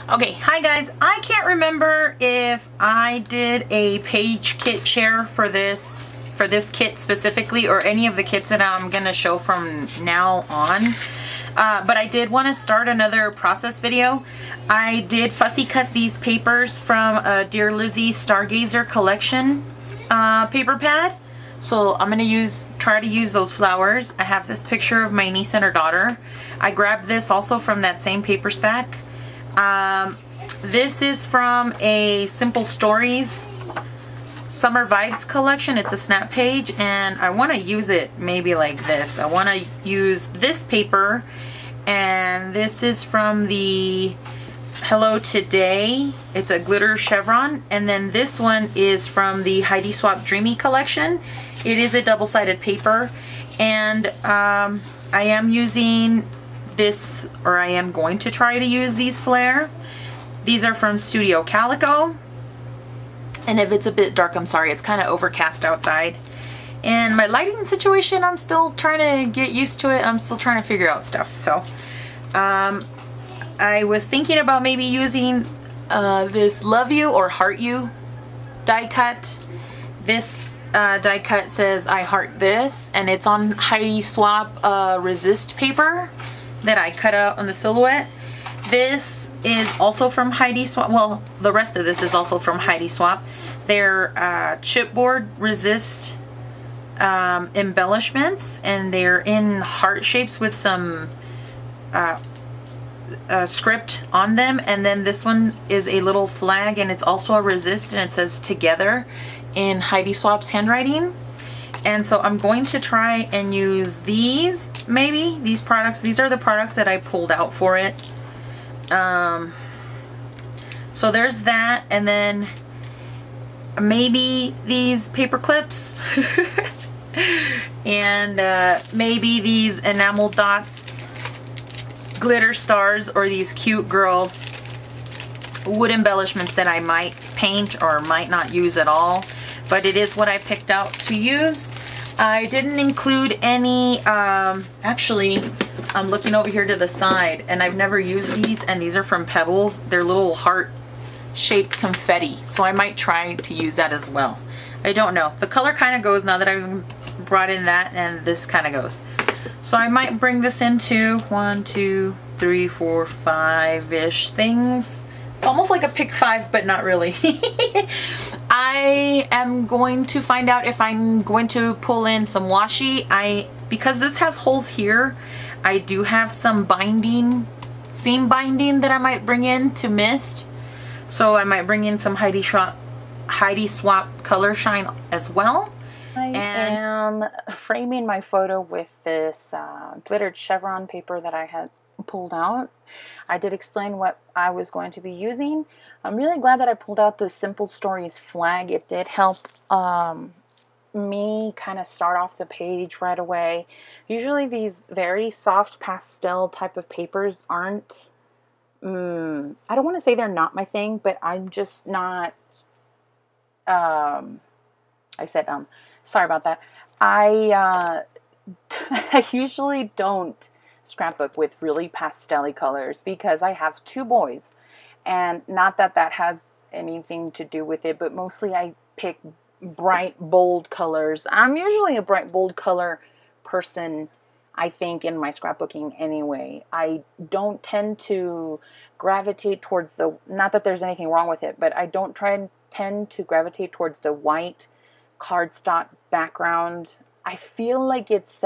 Okay, hi guys. I can't remember if I did a page kit share for this kit specifically, or any of the kits that I'm gonna show from now on. But I did want to start another process video. I did fussy cut these papers from Dear Lizzy Stargazer collection paper pad. So I'm gonna try to use those flowers. I have this picture of my niece and her daughter. I grabbed this also from that same paper stack. This is from a Simple Stories Summer Vibes collection. It's a snap page, and I want to use it maybe like this. I want to use this paper, and this is from the Hello Today. It's a glitter chevron, and then this one is from the Heidi Swapp Dreamy collection. It is a double-sided paper, and I am using this, or I am going to try to use these Flair. These are from Studio Calico, and if it's a bit dark, I'm sorry, it's kind of overcast outside. And my lighting situation, I'm still trying to get used to it. I'm still trying to figure out stuff. So I was thinking about maybe using this Love You or Heart You die cut. This die cut says I heart this, and it's on Heidi Swapp resist paper that I cut out on the silhouette. This is also from Heidi Swapp. Well, the rest of this is also from Heidi Swapp. They're chipboard resist embellishments, and they're in heart shapes with some script on them. And then this one is a little flag, and it's also a resist, and it says Together in Heidi Swapp's handwriting. And so I'm going to try and use these, maybe these products. These are the products that I pulled out for it. So there's that, and then maybe these paper clips and maybe these enamel dots, glitter stars, or these cute girl wood embellishments that I might paint or might not use at all, but it is what I picked out to use. I didn't include any, actually, I'm looking over here to the side, and I've never used these, and these are from Pebbles. They're little heart-shaped confetti, so I might try to use that as well. I don't know. The color kind of goes now that I've brought in that, and this kind of goes. So I might bring this into 1, 2, 3, 4, 5-ish things. It's almost like a pick 5, but not really. I am going to find out if I'm going to pull in some washi. Because this has holes here, I do have some binding, seam binding that I might bring in to mist. So I might bring in some Heidi Swapp Color Shine as well. I am framing my photo with this glittered chevron paper that I had pulled out. I did explain what I was going to be using. I'm really glad that I pulled out the Simple Stories flag. It did help me kind of start off the page right away. Usually these very soft pastel type of papers aren't, I don't want to say they're not my thing, but I'm just not, sorry about that. I usually don't scrapbook with really pastel-y colors because I have 2 boys, and not that that has anything to do with it, but mostly I pick bright, bold colors. I'm usually a bright, bold color person, I think, in my scrapbooking anyway. I don't tend to gravitate towards the, not that there's anything wrong with it, but I don't tend to gravitate towards the white cardstock background. I feel like it's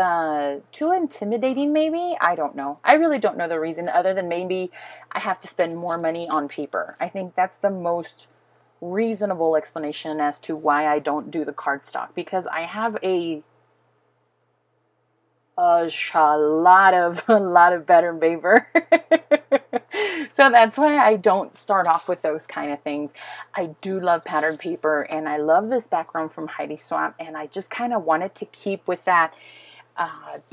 too intimidating, maybe. I don't know. I really don't know the reason, other than maybe I have to spend more money on paper. I think that's the most reasonable explanation as to why I don't do the cardstock, because I have a lot of pattern paper. So that's why I don't start off with those kind of things. I do love pattern paper, and I love this background from Heidi Swapp, and I just kind of wanted to keep with that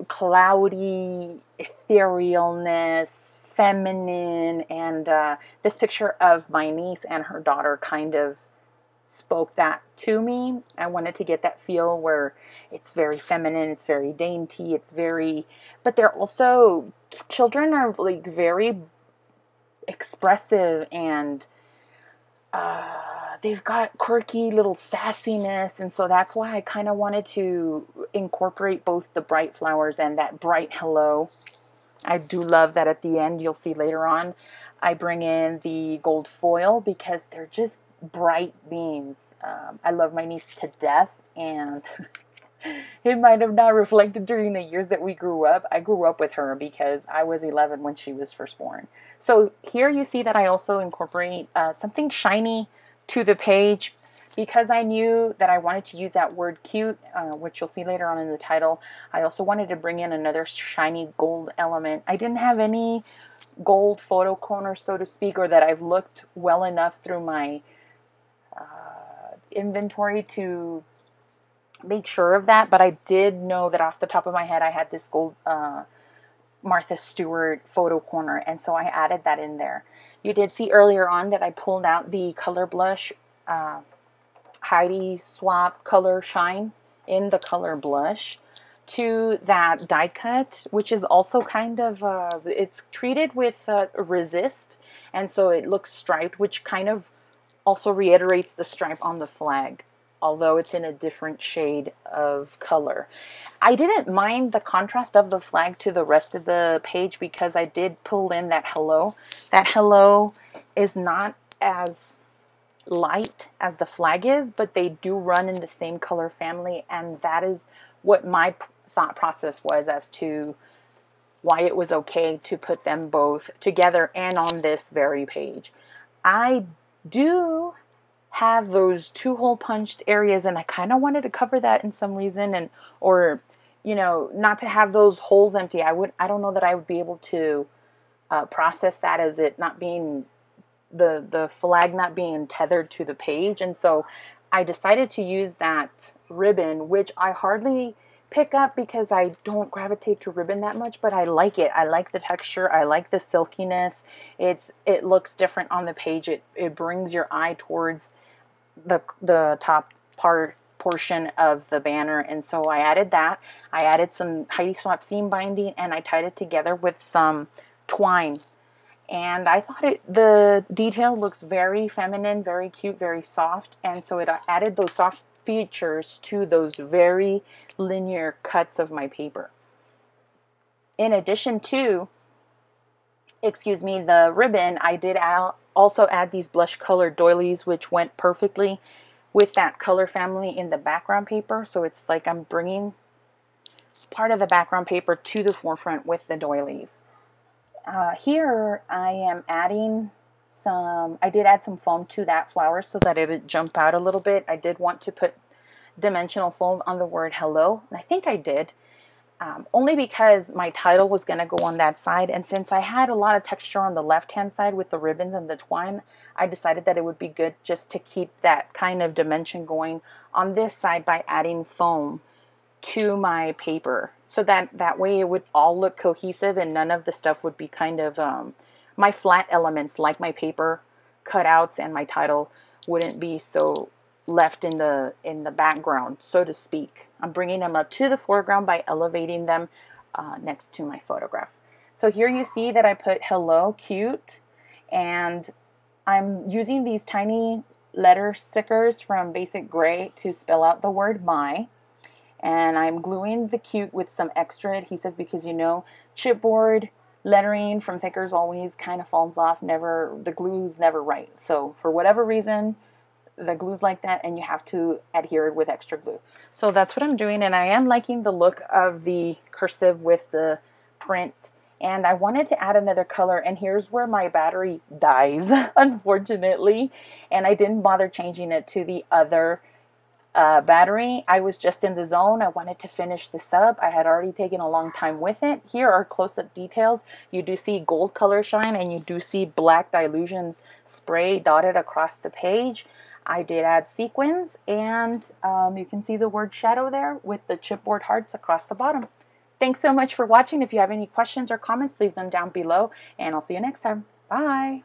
cloudy etherealness, feminine, and this picture of my niece and her daughter kind of spoke that to me. I wanted to get that feel where it's very feminine, it's very dainty, it's very, but they're also, children are like very expressive, and they've got quirky little sassiness, and so that's why I kind of wanted to incorporate both the bright flowers and that bright hello. I do love that at the end, you'll see later on, I bring in the gold foil because they're just bright beans. I love my niece to death, and it might have not reflected during the years that we grew up. I grew up with her because I was 11 when she was first born. So here you see that I also incorporate something shiny to the page because I knew that I wanted to use that word cute, which you'll see later on in the title. I also wanted to bring in another shiny gold element. I didn't have any gold photo corner, so to speak, or that I've looked well enough through my inventory to make sure of that, but I did know that off the top of my head I had this gold Martha Stewart photo corner, and so I added that in there. You did see earlier on that I pulled out the color blush Heidi Swapp Color Shine in the color blush to that die cut, which is also kind of it's treated with resist, and so it looks striped, which kind of also reiterates the stripe on the flag, although it's in a different shade of color. I didn't mind the contrast of the flag to the rest of the page because I did pull in that hello. That hello is not as light as the flag is, but they do run in the same color family, and that is what my thought process was as to why it was okay to put them both together and on this very page. I do have those 2-hole punched areas, and I kind of wanted to cover that in some reason, and or you know, not to have those holes empty. I don't know that I would be able to process that as it not being the flag not being tethered to the page, and so I decided to use that ribbon, which I hardly pick up because I don't gravitate to ribbon that much, but I like it. I like the texture. I like the silkiness. It looks different on the page. It brings your eye towards the top portion of the banner, and so I added that. I added some Heidi Swapp seam binding, and I tied it together with some twine. And I thought the detail looks very feminine, very cute, very soft, and so it added those soft features to those very linear cuts of my paper. In addition to, the ribbon, I did also add these blush colored doilies, which went perfectly with that color family in the background paper. So it's like I'm bringing part of the background paper to the forefront with the doilies. Here I am adding I did add some foam to that flower so that it would jump out a little bit. I did want to put dimensional foam on the word hello, and I think I did. Only because my title was going to go on that side, and since I had a lot of texture on the left hand side with the ribbons and the twine, I decided that it would be good just to keep that kind of dimension going on this side by adding foam to my paper, so that way it would all look cohesive and none of the stuff would be kind of my flat elements like my paper cutouts and my title wouldn't be so left in the background, so to speak. I'm bringing them up to the foreground by elevating them next to my photograph. So here you see that I put hello cute, and I'm using these tiny letter stickers from Basic Gray to spell out the word my, and I'm gluing the cute with some extra adhesive because, you know, chipboard lettering from Thickers always kind of falls off. The glue's never right. So for whatever reason, the glue's like that, and you have to adhere it with extra glue. So that's what I'm doing, and I am liking the look of the cursive with the print, and I wanted to add another color, and here's where my battery dies, unfortunately, and I didn't bother changing it to the other battery. I was just in the zone. I wanted to finish this up. I had already taken a long time with it. Here are close-up details. You do see gold color shine, and you do see black Dylusions spray dotted across the page. I did add sequins, and you can see the word shadow there with the chipboard hearts across the bottom. Thanks so much for watching. If you have any questions or comments, leave them down below, and I'll see you next time. Bye!